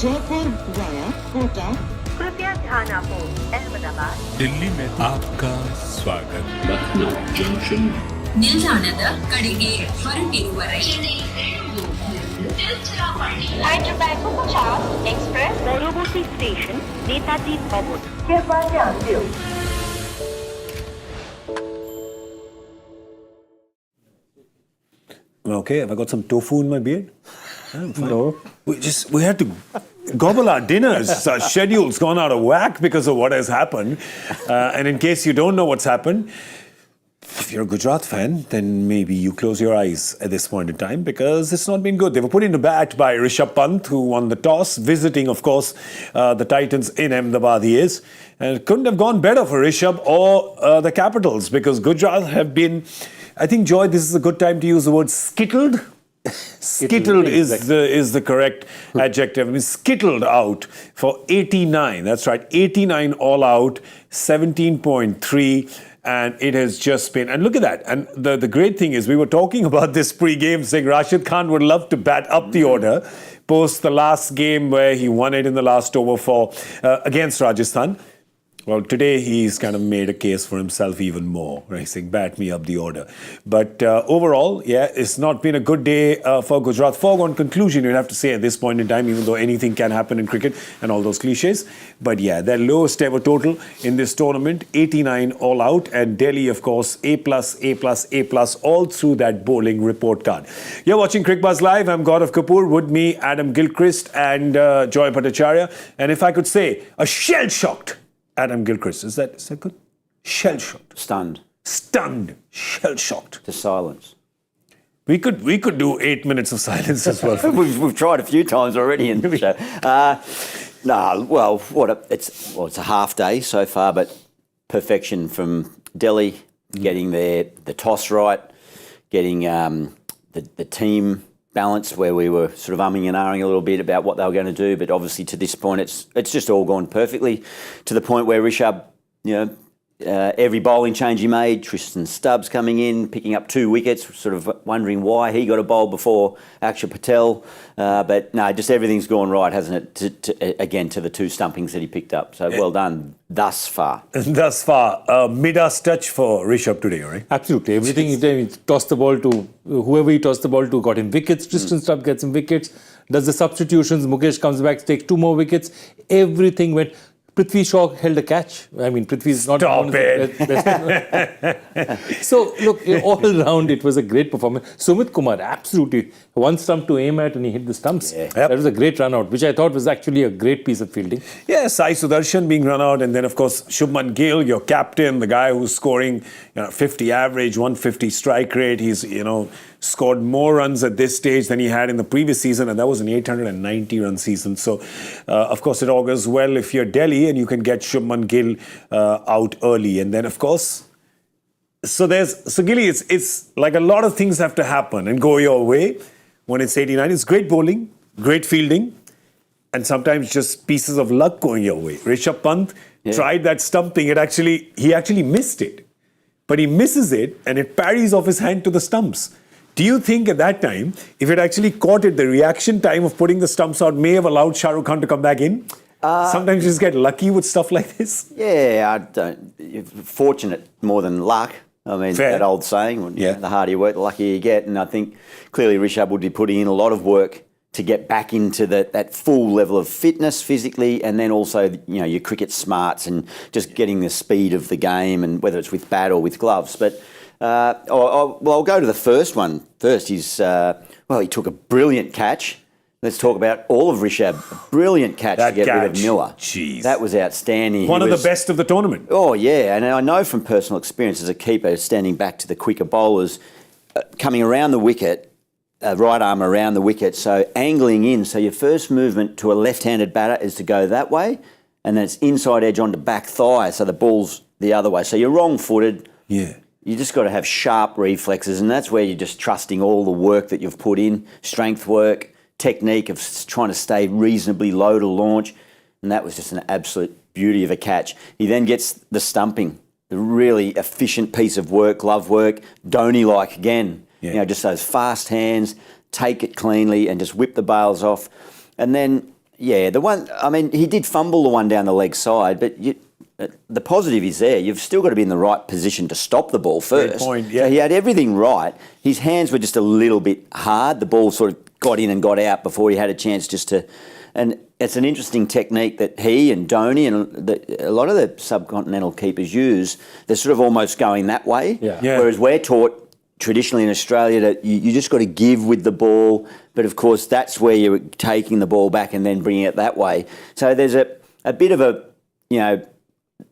Jaipur via Kota. कृपया ध्यान आपो अहमदाबाद दिल्ली में आपका स्वागत. Lucknow Junction. ನಿಲ್ದಾಣದ ಕಡೆಗೆ ಹೊರಟಿರುವರೆ Hyderabad Bhattacharjya Express পরবর্তী স্টেশন নেতাজি ভবন. कृपया ध्यान दियो. Okay, have I got some tofu in my beard? No. We had to gobble our dinners. Our schedule's gone out of whack because of what has happened. And in case you don't know what's happened, if you're a Gujarat fan, then maybe you close your eyes at this point in time because it's not been good. They were put into bat by Rishabh Pant, who won the toss, visiting, of course, the Titans in Ahmedabad he is. And it couldn't have gone better for Rishabh or the Capitals because Gujarat have been, I think, Joy, this is a good time to use the word skittled. Skittled is the correct adjective. I mean, skittled out for 89. That's right, 89 all out, 17.3. And it has just been, and look at that. And the great thing is, we were talking about this pre-game, saying Rashid Khan would love to bat up the order post the last game where he won it in the last over for against Rajasthan. Well, today he's kind of made a case for himself even more, right? Saying, bat me up the order. But overall, yeah, it's not been a good day for Gujarat. Foregone conclusion, you'd have to say at this point in time, even though anything can happen in cricket and all those cliches. But yeah, their lowest ever total in this tournament, 89 all out. And Delhi, of course, A+, all through that bowling report card. You're watching Cricbuzz Live. I'm Gaurav Kapur. With me, Adam Gilchrist and Joy Bhattacharjya. And if I could say, a shell-shocked Adam Gilchrist. Is that good? Shell-shocked. Stunned. Shell-shocked. To silence. We could do 8 minutes of silence as well. we've tried a few times already in the show. It's a half day so far, but perfection from Delhi, getting the toss right, getting the team balance where we were sort of umming and ahhing a little bit about what they were going to do, but obviously to this point it's just all gone perfectly to the point where Rishabh, every bowling change he made, Tristan Stubbs coming in, picking up 2 wickets, sort of wondering why he got a bowl before Akshar Patel. But no, just everything's gone right, hasn't it, again, to the 2 stumpings that he picked up. So well done thus far. Thus far. Midas touch for Rishabh today, right? Absolutely. Everything he tossed the ball to, whoever he tossed the ball to got him wickets. Tristan Stubbs gets him wickets. Does the substitutions. Mukesh comes back, takes 2 more wickets. Everything went. Prithvi Shaw held a catch. I mean, Prithvi is not... Stop it! So, look, all round, it was a great performance. Sumit Kumar, absolutely. 1 stump to aim at and he hit the stumps. Yeah. Yep. That was a great run out, which I thought was actually a great piece of fielding. Yeah, Sai Sudarshan being run out, and then, of course, Shubman Gill, your captain, the guy who's scoring 50 average, 150 strike rate. He's, scored more runs at this stage than he had in the previous season, and that was an 890-run season. So, of course, it augurs well if you're Delhi and you can get Shubman Gill out early. And then, of course, so Gilly, it's like a lot of things have to happen and go your way when it's 89. It's great bowling, great fielding, and sometimes just pieces of luck going your way. Rishabh Pant tried that stumping. He actually missed it. But he misses it and it parries off his hand to the stumps. Do you think at that time, if it actually caught it, the reaction time of putting the stumps out may have allowed Shah Rukh Khan to come back in? Sometimes you just get lucky with stuff like this. Yeah, fortunate more than luck. I mean, Fair. That old saying, the harder you work, the luckier you get. And I think clearly Rishabh would be putting in a lot of work to get back into that full level of fitness physically, and then also your cricket smarts and just getting the speed of the game, and whether it's with bat or with gloves. But I'll go to the first one first. He took a brilliant catch. Let's talk about all of Rishabh. A brilliant catch to get rid of Miller. Jeez. That was outstanding. One of the best of the tournament. Oh, yeah. And I know from personal experience as a keeper, standing back to the quicker bowlers, coming around the wicket, right arm around the wicket, so angling in. So your first movement to a left-handed batter is to go that way, and then it's inside edge onto back thigh, so the ball's the other way. So you're wrong-footed. Yeah. You just got to have sharp reflexes, and that's where you're just trusting all the work that you've put in, strength work, technique of trying to stay reasonably low to launch, and that was just an absolute beauty of a catch. He then gets the stumping, the really efficient piece of work, glove work, Dhoni-like again. Yeah. Just those fast hands, take it cleanly and just whip the bails off. And then, he did fumble the one down the leg side, but the positive is there. You've still got to be in the right position to stop the ball first. Great point, yeah. So he had everything right. His hands were just a little bit hard. The ball sort of got in and got out before he had a chance just to... And it's an interesting technique that he and Dhoni and a lot of the subcontinental keepers use. They're sort of almost going that way. Yeah. Yeah. Whereas we're taught traditionally in Australia that you just got to give with the ball. But of course, that's where you're taking the ball back and then bringing it that way. So there's a bit of a,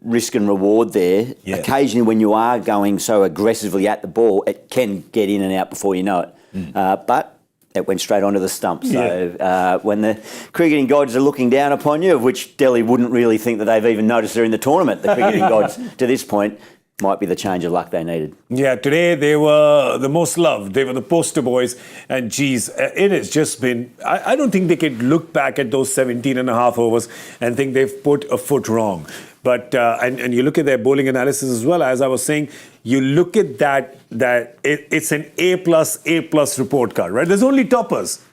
risk and reward there. Yeah. Occasionally when you are going so aggressively at the ball, it can get in and out before you know it. But it went straight onto the stump. So when the cricketing gods are looking down upon you, of which Delhi wouldn't really think that they've even noticed they're in the tournament, the cricketing gods to this point might be the change of luck they needed. Yeah, today they were the most loved. They were the poster boys. And geez, it has just been... I don't think they could look back at those 17 and a half overs and think they've put a foot wrong. But and you look at their bowling analysis as well. As I was saying, you look at that it's an A+ report card, right? There's only toppers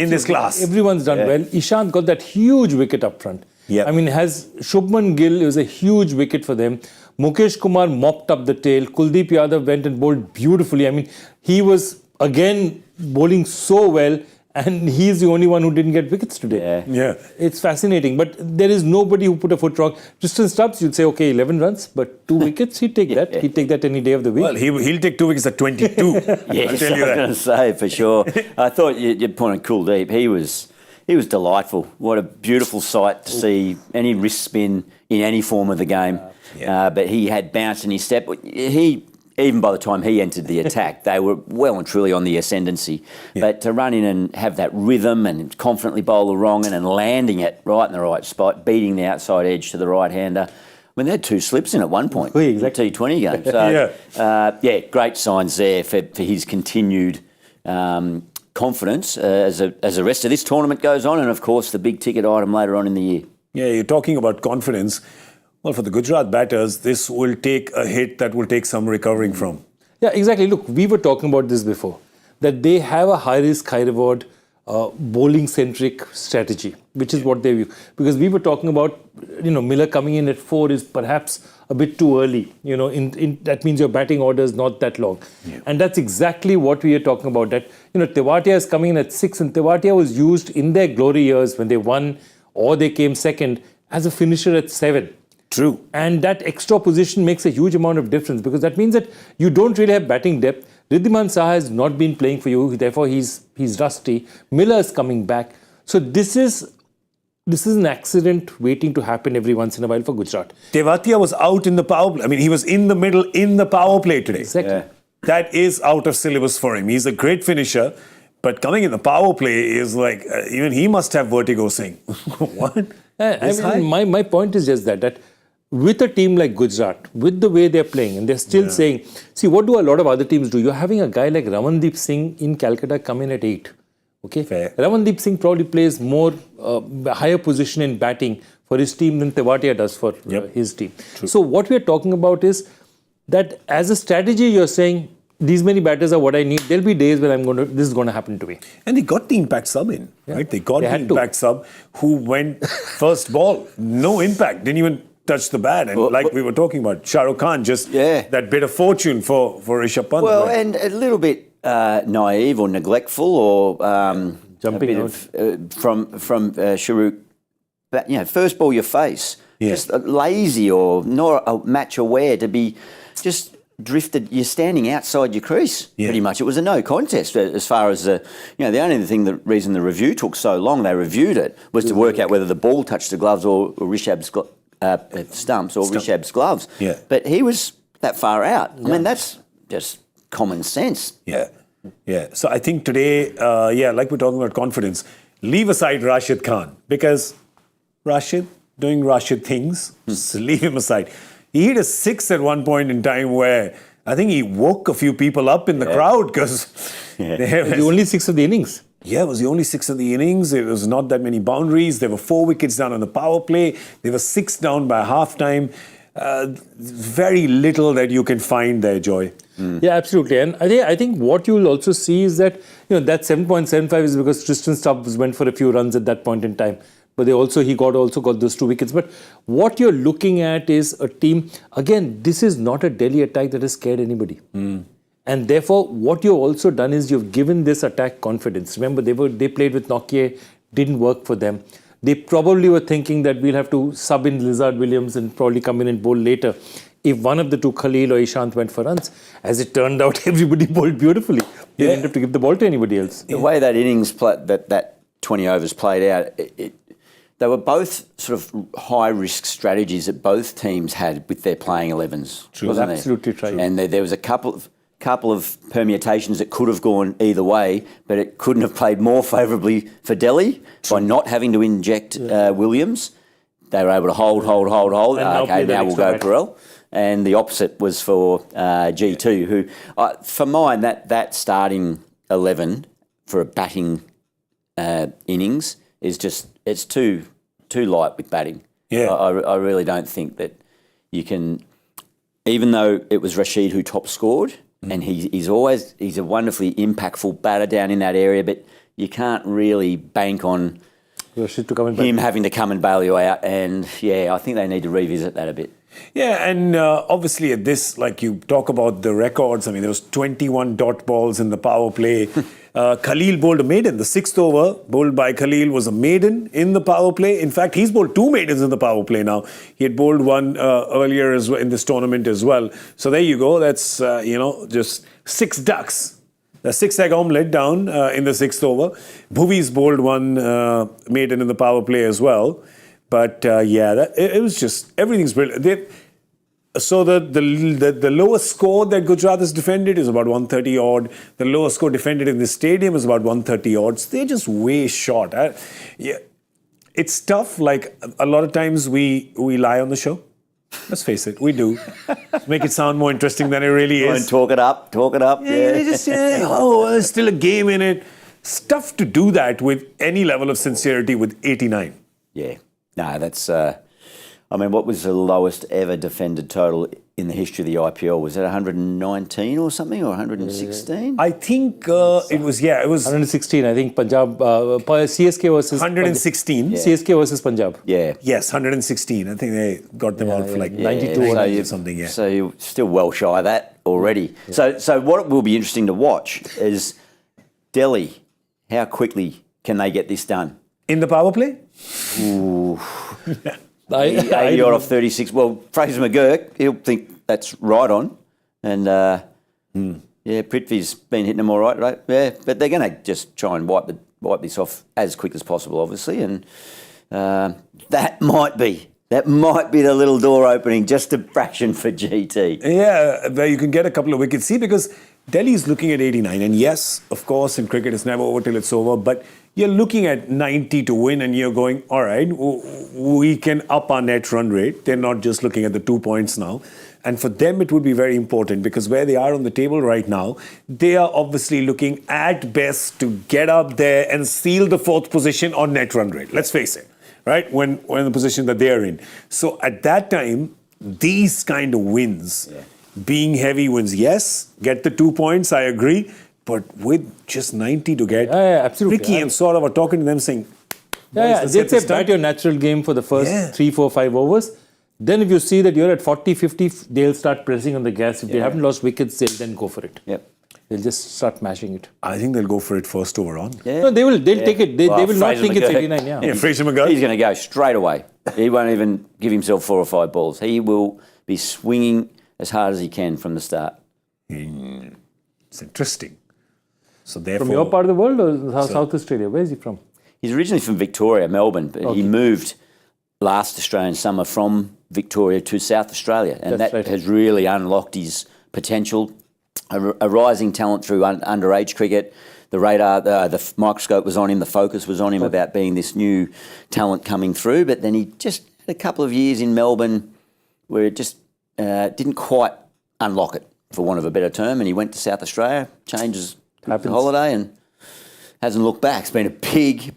in this class. Everyone's done well. Ishant got that huge wicket up front. Yeah. I mean, Shubman Gill, it was a huge wicket for them. Mukesh Kumar mopped up the tail. Kuldeep Yadav went and bowled beautifully. I mean, he was again bowling so well, and he's the only one who didn't get wickets today. Yeah. It's fascinating, but there is nobody who put a foot wrong. Tristan Stubbs, you'd say, okay, 11 runs, but 2 wickets, he'd take that. He'd take that any day of the week. Well, he'll take 2 wickets at 22. Yes, I'll tell you I was that. going to say, for sure. I thought you'd point at Kuldeep. He was delightful. What a beautiful sight to see any wrist spin in any form of the game. But he had bounce in his step. Even by the time he entered the attack, they were well and truly on the ascendancy. Yeah. But to run in and have that rhythm and confidently bowl the wrong and landing it right in the right spot, beating the outside edge to the right-hander. I mean, they had 2 slips in at one point. Oh, yeah, exactly. The T20 game. So, great signs there for his continued confidence as the rest of this tournament goes on, and of course the big ticket item later on in the year. Yeah, you're talking about confidence. Well, for the Gujarat batters, this will take a hit that will take some recovering from. Yeah, exactly. Look, we were talking about this before, that they have a high-risk, high-reward bowling-centric strategy, which is what they view. Because we were talking about, Miller coming in at 4 is perhaps a bit too early. That means your batting order is not that long. Yeah. And that's exactly what we are talking about. That, Tewatia is coming in at 6, and Tewatia was used in their glory years when they won or they came second as a finisher at 7. True. And that extra position makes a huge amount of difference, because that means that you don't really have batting depth. Riddhiman Saha has not been playing for you, therefore he's rusty. Miller is coming back. So this is an accident waiting to happen every once in a while for Gujarat. Tewatia was out in the power play. I mean, he was in the middle in the power play today. Exactly. Yeah. That is out of syllabus for him. He's a great finisher, but coming in the power play is like, even he must have vertigo saying, what? My point is just that with a team like Gujarat, with the way they're playing, and they're still saying, see, what do a lot of other teams do? You're having a guy like Ramandeep Singh in Calcutta come in at 8. Okay, fair. Ramandeep Singh probably plays more higher position in batting for his team than Tewatia does for his team. True. So what we're talking about is that as a strategy, you're saying these many batters are what I need. There'll be days where this is going to happen to me. And they got the impact sub in, right? They got the impact sub who went first ball, no impact, didn't even touch the bat. And we were talking about, Shah Rukh Khan, just that bit of fortune for Rishabh Pant. Well, and a little bit naive or neglectful or jumping a bit from Sharuk. But, first ball your face. Just lazy or not match aware to be just drifted. You're standing outside your crease pretty much. It was a no contest as far as the only reason the review took so long, they reviewed it, was to work out whether the ball touched the gloves or Rishabh's stumps or Rishabh's gloves. Yeah. But he was that far out. I mean, that's just common sense. Yeah. So I think today, like we're talking about confidence, leave aside Rashid Khan, because Rashid doing Rashid things, just leave him aside. He hit a 6 at one point in time where I think he woke a few people up in the crowd, because the only 6 of the innings. Yeah, it was the only 6 of the innings. It was not that many boundaries. There were 4 wickets down on the power play. There were 6 down by half-time. Very little that you can find there, Joy. Yeah, absolutely. And I think what you will also see is that, that 7.75 is because Tristan Stubbs went for a few runs at that point in time. But he also got those 2 wickets. But what you're looking at is a team, again, this is not a Delhi attack that has scared anybody. And therefore, what you've also done is you've given this attack confidence. Remember, they played with Nokia, didn't work for them. They probably were thinking that we'll have to sub in Lizard Williams and probably come in and bowl later if one of the two, Khalil or Ishant, went for runs. As it turned out, everybody bowled beautifully. They didn't have to give the ball to anybody else. The way that innings, that 20 overs played out, they were both sort of high-risk strategies that both teams had with their playing 11s. True. Wasn't absolutely true. And there was a couple of permutations that could have gone either way, but it couldn't have played more favourably for Delhi by not having to inject Williams. They were able to hold. Now we'll go Perel. And the opposite was for G2, who, for mine, that starting 11 for a batting innings is just, it's too light with batting. Yeah. I really don't think that you can, even though it was Rashid who top scored, and he's a wonderfully impactful batter down in that area, but you can't really bank on him having to come and bail you out. And I think they need to revisit that a bit. Yeah, and obviously at this, like you talk about the records, I mean, there was 21 dot balls in the power play. Khalil bowled a maiden. The 6th over bowled by Khalil was a maiden in the power play. In fact, he's bowled 2 maidens in the power play now. He had bowled one earlier as well in this tournament as well. So there you go. That's, just 6 ducks. The 6-egg omelette down in the 6th over. Bhuvi's bowled one maiden in the power play as well. But it was just, everything's brilliant. So the lowest score that Gujarat has defended is about 130 odd. The lowest score defended in the stadium is about 130 odd. So they're just way short. It's tough. Like a lot of times we lie on the show. Let's face it, we do. Make it sound more interesting than it really is. And talk it up. There's still a game in it. It's tough to do that with any level of sincerity with 89. Yeah. No, that's... what was the lowest ever defended total in the history of the IPL? Was it 119 or something, or 116? I think it was 116. I think Punjab, CSK versus 116. CSK versus Punjab. Yeah. Yes, 116. I think they got them out for like 92 or something. Yeah. So you're still well shy of that already. Yeah. So what will be interesting to watch is Delhi. How quickly can they get this done? In the power play? Ooh. 80 odd off 36. Well, Fraser McGurk, he'll think that's right on. And, Prithvi's been hitting them all right? Yeah, but they're going to just try and wipe this off as quick as possible, obviously. And that might be the little door opening, just a fraction for GT. Yeah, where you can get a couple of wickets. See, because Delhi's looking at 89. And yes, of course, in cricket, it's never over till it's over. But you're looking at 90 to win and you're going, all right, we can up our net run rate. They're not just looking at the 2 points now. And for them, it would be very important because where they are on the table right now, they are obviously looking at best to get up there and seal the 4th position on net run rate. Let's face it, right? When in the position that they're in. So at that time, these kind of wins, being heavy wins, yes, get the 2 points, I agree. But with just 90 to get, absolutely. Ricky and Saurav are talking to them saying, they'd say bat your natural game for the first 3, 4, 5 overs. Then if you see that you're at 40, 50, they'll start pressing on the gas. If they haven't lost wickets, they'll then go for it. Yep. They'll just start mashing it. I think they'll go for it first over on. Yeah. No, they'll take it. They will not think it's 89. Yeah, Fraser McGurk. He's going to go straight away. He won't even give himself 4 or 5 balls. He will be swinging as hard as he can from the start. It's interesting. So therefore, from your part of the world or South Australia? Where is he from? He's originally from Victoria, Melbourne, but he moved last Australian summer from Victoria to South Australia, and that has really unlocked his potential. A rising talent through underage cricket. The radar, the microscope was on him, the focus was on him about being this new talent coming through, but then he just had a couple of years in Melbourne where it just didn't quite unlock it, for want of a better term, and he went to South Australia, changes the holiday, and hasn't looked back. It's been a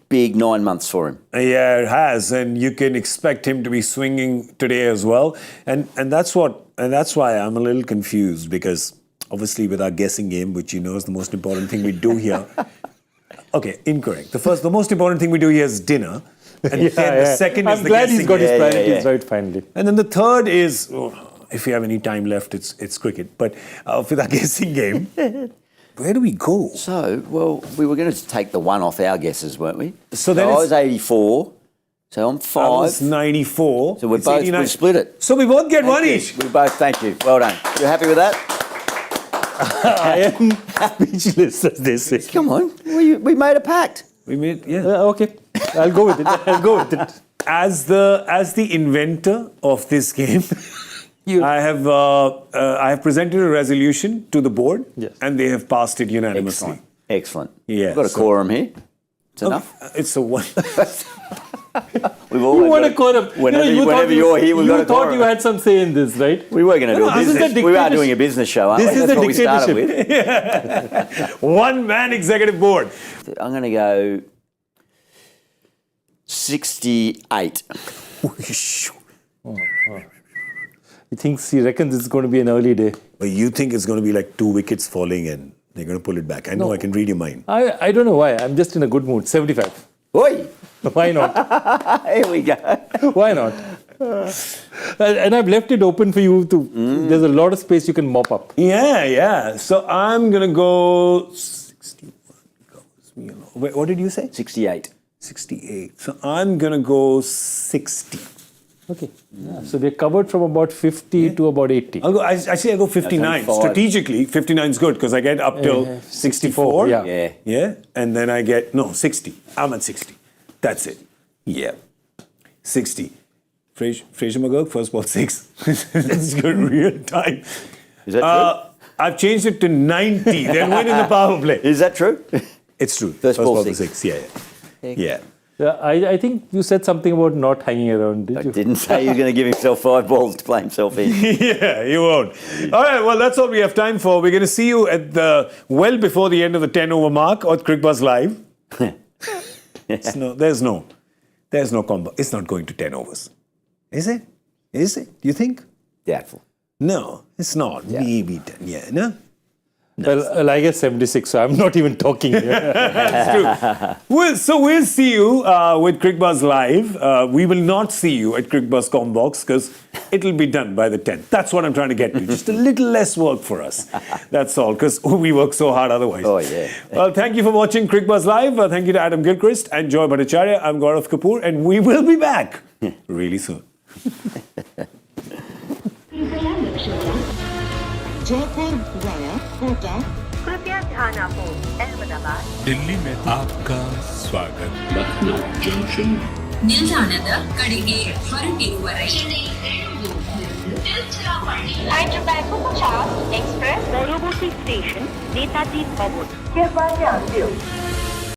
big 9 months for him. Yeah, it has, and you can expect him to be swinging today as well. And that's why I'm a little confused because obviously with our guessing game, which you know is the most important thing we do here. Okay, incorrect. The most important thing we do here is dinner. And then the second is I'm the glad guessing he's got game. his priorities right finally. And then the third is, if you have any time left, it's cricket. But with our guessing game, where do we go? So, well, we were going to take the one off our guesses, weren't we? So then I it's- was 84, so I'm 5. I was 94. So we're It's both, 89. we split it. So we both get one Thank each. you. We both, thank you. Well done. You happy with that? I am speechless, as they say. Come on. We made a pact. We made, yeah. Okay, I'll go with it. I'll go with it. As the inventor of this game, I have presented a resolution to the board, Yes. and they have passed it unanimously. Excellent. Yeah, We've got a so- quorum here. It's enough. It's a one. We've always You want got a quorum. Whenever, you whenever thought you're here, we've got a You thought quorum. you had some say in this, right? We were going to do a this is the business. We are dictatorship. doing a business show, aren't This we? is That's the what we started with. One-man executive board. I'm going to go 68. He reckons it's going to be an early day. But you think it's going to be like 2 wickets falling and they're going to pull it back. I know, I can read your mind. I don't know why. I'm just in a good mood. 75. Oi! Why not? Here we go. Why not? And I've left it open for you to. There's a lot of space you can mop up. Yeah. So I'm going to go 61. Wait, what did you say? 68. 68. So I'm going to go 60. Okay. Yeah. So we're covered from about 50 to about 80. I'll go 59. That's Strategically, 59 is good because I get up till 64. Yeah. Yeah. And then I get, 60. I'm at 60. That's it. Yeah. 60. Fraser McGurk, first ball 6. That's good, real time. Is that true? I've changed it to 90. Then win in the power play. Is that true? It's true. First ball to 6. Yeah. I think you said something about not hanging around, did you? Didn't say he was going to give himself 5 balls to play himself in. Yeah, you won't. All right, well, that's all we have time for. We're going to see you at well before the end of the 10 over mark or Cricbuzz Live. There's no combo. It's not going to 10 overs. Is it? Is it? You think? Doubtful. No, it's not. Yeah. Maybe 10. Yeah, no? Well, I guess 76, so I'm not even talking here. That's true. We'll see you with Cricbuzz Live. We will not see you at Cricbuzz Combox because it'll be done by the 10th. That's what I'm trying to get to. Just a little less work for us. That's all, because we work so hard otherwise. Oh, yeah. Well, thank you for watching Cricbuzz Live. Thank you to Adam Gilchrist and Joy Bhattacharya. I'm Gaurav Kapur, and we will be back really soon. Jaipur via Kota. कृपया ध्यान आपको अहमदाबाद दिल्ली में आपका स्वागत ನಿಲ್ದಾಣದ ಕಡೆಗೆ ಹೊರಟಿರುವರೆ Hyderabad को 50 express पौरबती station Netaji भवन कृपया ध्यान दें